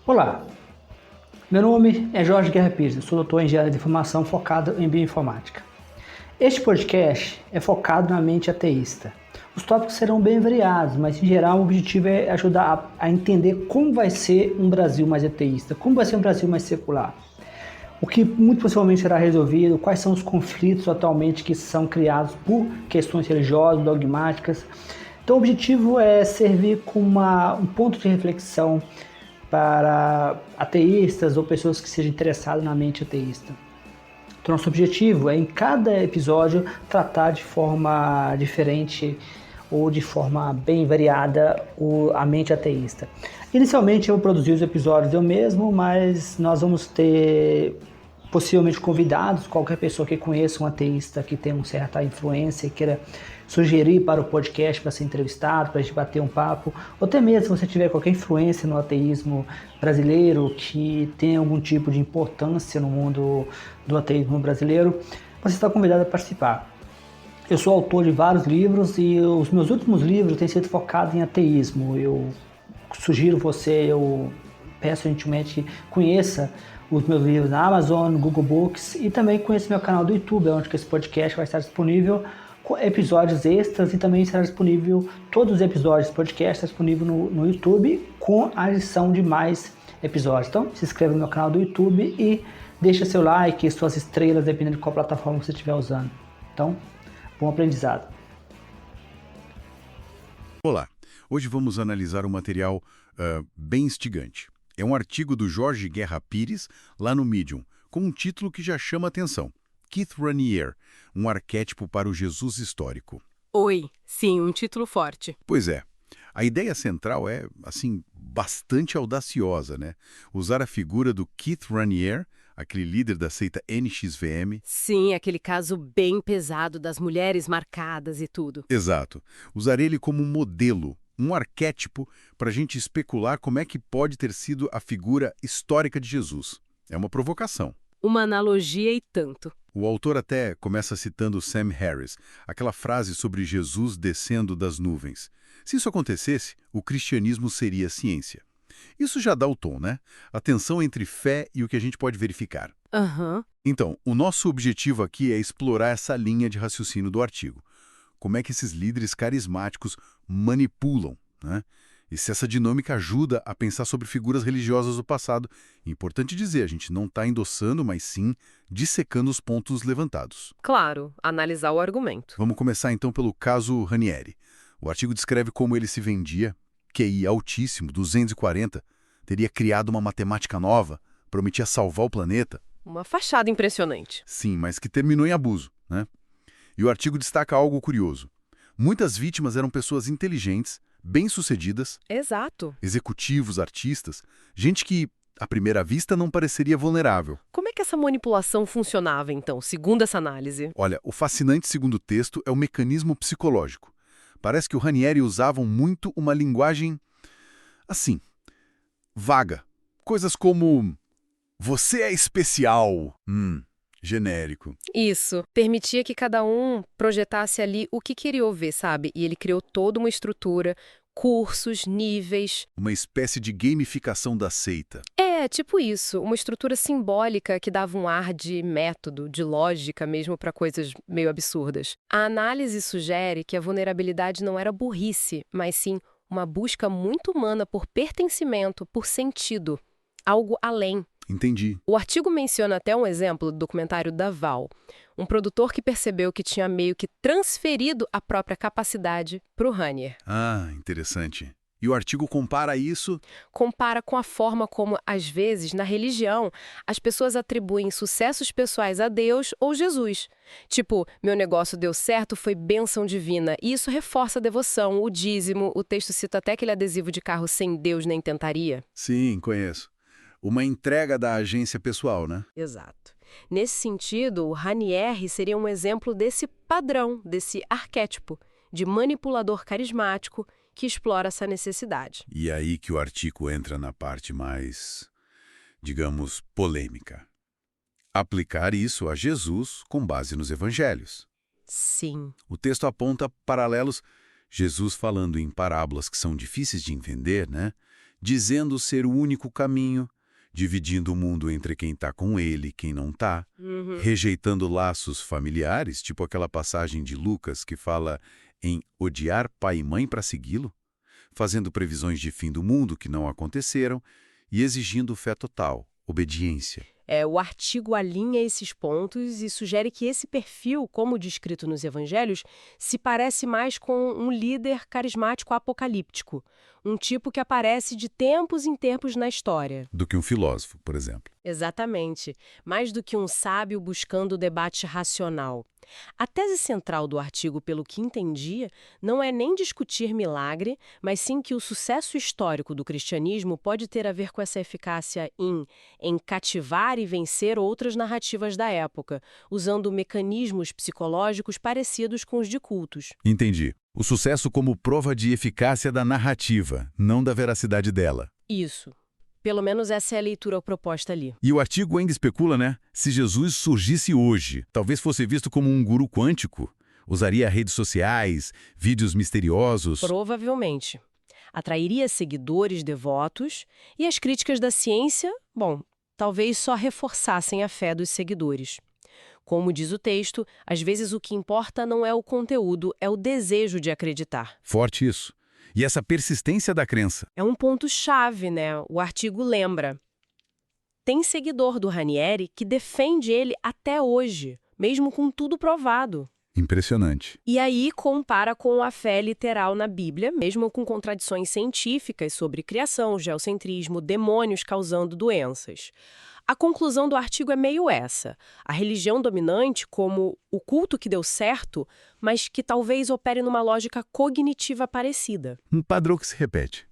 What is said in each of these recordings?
Olá, meu nome é Jorge Guerra Pires, sou doutor em engenharia de informação focado em bioinformática. Este podcast é focado na mente ateísta. Os tópicos serão bem variados, mas em geral o objetivo é ajudar a entender como vai ser um Brasil mais ateísta, como vai ser um Brasil mais secular. O que muito possivelmente será resolvido, quais são os conflitos atualmente que são criados por questões religiosas, dogmáticas. Então o objetivo é servir como um ponto de reflexão para ateístas ou pessoas que sejam interessadas na mente ateísta. Então, nosso objetivo é, em cada episódio, tratar de forma diferente ou de forma bem variada a mente ateísta. Inicialmente, eu vou produzir os episódios eu mesmo, mas nós vamos ter possivelmente convidados, qualquer pessoa que conheça um ateísta que tem uma certa influência e queira sugerir para o podcast para ser entrevistado, para a gente bater um papo, ou até mesmo se você tiver qualquer influência no ateísmo brasileiro que tem algum tipo de importância no mundo do ateísmo brasileiro, você está convidado a participar. Eu sou autor de vários livros e os meus últimos livros têm sido focados em ateísmo. Eu sugiro eu peço gentilmente que conheça os meus livros na Amazon, no Google Books e também conheça meu canal do YouTube, onde esse podcast vai estar disponível com episódios extras e também será disponível, todos os episódios do podcast estão disponíveis no YouTube com a adição de mais episódios. Então se inscreva no meu canal do YouTube e deixa seu like e suas estrelas, dependendo de qual plataforma você estiver usando. Então, bom aprendizado. Olá, hoje vamos analisar um material bem instigante. É um artigo do Jorge Guerra Pires, lá no Medium, com um título que já chama atenção. Keith Raniere, um arquétipo para o Jesus histórico. Oi, sim, um título forte. Pois é. A ideia central é, assim, bastante audaciosa, né? Usar a figura do Keith Raniere, aquele líder da seita NXVM. Sim, aquele caso bem pesado das mulheres marcadas e tudo. Exato. Usar ele como modelo, um arquétipo para a gente especular como é que pode ter sido a figura histórica de Jesus. É uma provocação. Uma analogia e tanto. O autor até começa citando Sam Harris, aquela frase sobre Jesus descendo das nuvens. Se isso acontecesse, o cristianismo seria ciência. Isso já dá o tom, né? A tensão entre fé e o que a gente pode verificar. Então, o nosso objetivo aqui é explorar essa linha de raciocínio do artigo. Como é que esses líderes carismáticos manipulam, né? E se essa dinâmica ajuda a pensar sobre figuras religiosas do passado. Importante dizer, a gente não está endossando, mas sim dissecando os pontos levantados. Claro, analisar o argumento. Vamos começar então pelo caso Raniere. O artigo descreve como ele se vendia, QI altíssimo, 240, teria criado uma matemática nova, prometia salvar o planeta. Uma fachada impressionante. Sim, mas que terminou em abuso, né? E o artigo destaca algo curioso. Muitas vítimas eram pessoas inteligentes, bem-sucedidas, Exato. executivos, artistas, gente que, à primeira vista, não pareceria vulnerável. Como é que essa manipulação funcionava, então, segundo essa análise? Olha, o fascinante segundo texto é o mecanismo psicológico. Parece que o Raniere usavam muito uma linguagem, assim, vaga. Coisas como, você é especial, genérico. Isso. Permitia que cada um projetasse ali o que queria ouvir, sabe? E ele criou toda uma estrutura, cursos, níveis. Uma espécie de gamificação da seita. É, tipo isso. Uma estrutura simbólica que dava um ar de método, de lógica mesmo para coisas meio absurdas. A análise sugere que a vulnerabilidade não era burrice, mas sim uma busca muito humana por pertencimento, por sentido. Algo além. Entendi. O artigo menciona até um exemplo do documentário da Val, um produtor que percebeu que tinha meio que transferido a própria capacidade para o Raniere. Ah, interessante. E o artigo compara isso? Compara com a forma como, às vezes, na religião, as pessoas atribuem sucessos pessoais a Deus ou Jesus. Tipo, meu negócio deu certo, foi bênção divina. E isso reforça a devoção, o dízimo. O texto cita até aquele adesivo de carro sem Deus nem tentaria. Sim, conheço. Uma entrega da agência pessoal, né? Exato. Nesse sentido, o Raniere seria um exemplo desse padrão, desse arquétipo de manipulador carismático que explora essa necessidade. E aí que o artigo entra na parte mais, digamos, polêmica. Aplicar isso a Jesus com base nos evangelhos. Sim. O texto aponta paralelos, Jesus falando em parábolas que são difíceis de entender, né? dizendo ser o único caminho, dividindo o mundo entre quem está com ele e quem não está, rejeitando laços familiares, tipo aquela passagem de Lucas que fala em odiar pai e mãe para segui-lo, fazendo previsões de fim do mundo que não aconteceram e exigindo fé total, obediência. O artigo alinha esses pontos e sugere que esse perfil, como descrito nos evangelhos, se parece mais com um líder carismático apocalíptico, um tipo que aparece de tempos em tempos na história. Do que um filósofo, por exemplo. Exatamente. Mais do que um sábio buscando o debate racional. A tese central do artigo, pelo que entendia, não é nem discutir milagre, mas sim que o sucesso histórico do cristianismo pode ter a ver com essa eficácia em cativar e vencer outras narrativas da época, usando mecanismos psicológicos parecidos com os de cultos. Entendi. O sucesso como prova de eficácia da narrativa, não da veracidade dela. Isso. Pelo menos essa é a leitura proposta ali. E o artigo ainda especula, né? Se Jesus surgisse hoje, talvez fosse visto como um guru quântico. Usaria redes sociais, vídeos misteriosos. Provavelmente. Atrairia seguidores devotos e as críticas da ciência, talvez só reforçassem a fé dos seguidores. Como diz o texto, às vezes o que importa não é o conteúdo, é o desejo de acreditar. Forte isso. E essa persistência da crença. É um ponto-chave, né? O artigo lembra. Tem seguidor do Ranieri que defende ele até hoje, mesmo com tudo provado. Impressionante. E aí compara com a fé literal na Bíblia, mesmo com contradições científicas sobre criação, geocentrismo, demônios causando doenças. A conclusão do artigo é meio essa. A religião dominante como o culto que deu certo, mas que talvez opere numa lógica cognitiva parecida. Um padrão que se repete.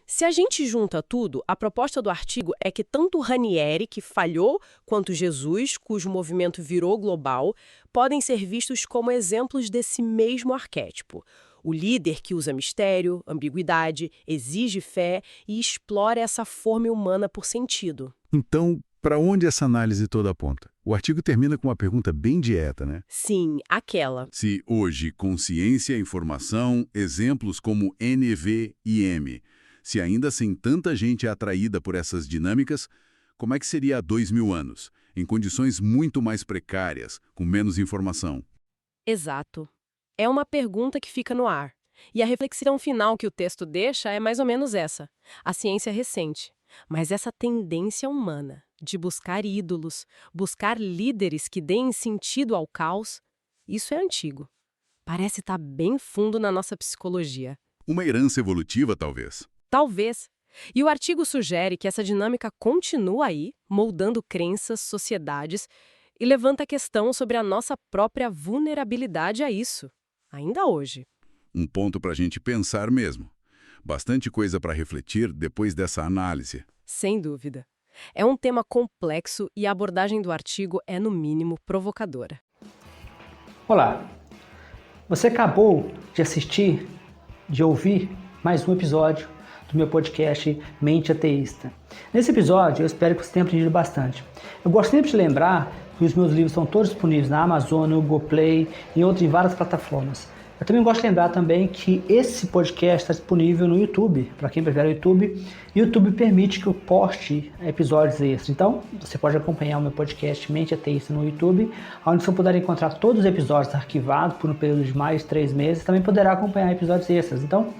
Se a gente junta tudo, a proposta do artigo é que tanto Ranieri, que falhou, quanto Jesus, cujo movimento virou global, podem ser vistos como exemplos desse mesmo arquétipo. O líder que usa mistério, ambiguidade, exige fé e explora essa fome humana por sentido. Então, para onde essa análise toda aponta? O artigo termina com uma pergunta bem direta, né? Sim, aquela. Se hoje consciência, informação, exemplos como NV e M, se ainda assim tanta gente é atraída por essas dinâmicas, como é que seria há 2000 anos, em condições muito mais precárias, com menos informação? Exato. É uma pergunta que fica no ar. E a reflexão final que o texto deixa é mais ou menos essa. A ciência é recente, mas essa tendência humana de buscar ídolos, buscar líderes que deem sentido ao caos, isso é antigo. Parece estar bem fundo na nossa psicologia. Uma herança evolutiva, talvez. Talvez. E o artigo sugere que essa dinâmica continua aí, moldando crenças, sociedades, e levanta a questão sobre a nossa própria vulnerabilidade a isso, ainda hoje. Um ponto para a gente pensar mesmo. Bastante coisa para refletir depois dessa análise. Sem dúvida. É um tema complexo e a abordagem do artigo é, no mínimo, provocadora. Olá, você acabou de assistir, de ouvir mais um episódio do meu podcast Mente Ateísta. Nesse episódio, eu espero que você tenha aprendido bastante. Eu gosto sempre de lembrar que os meus livros estão todos disponíveis na Amazon, no Google Play e em várias plataformas. Eu também gosto de lembrar também que esse podcast está disponível no YouTube, para quem prefere o YouTube. E o YouTube permite que eu poste episódios extras. Então, você pode acompanhar o meu podcast Mente Ateísta no YouTube, onde você poderá encontrar todos os episódios arquivados por um período de mais de 3 meses. Também poderá acompanhar episódios extras. Então,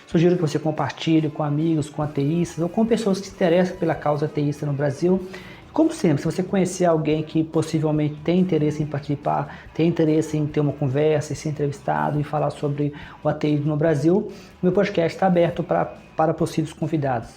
sugiro que você compartilhe com amigos, com ateístas ou com pessoas que se interessam pela causa ateísta no Brasil. Como sempre, se você conhecer alguém que possivelmente tem interesse em participar, tem interesse em ter uma conversa, em ser entrevistado e falar sobre o ateísmo no Brasil, meu podcast está aberto para possíveis convidados.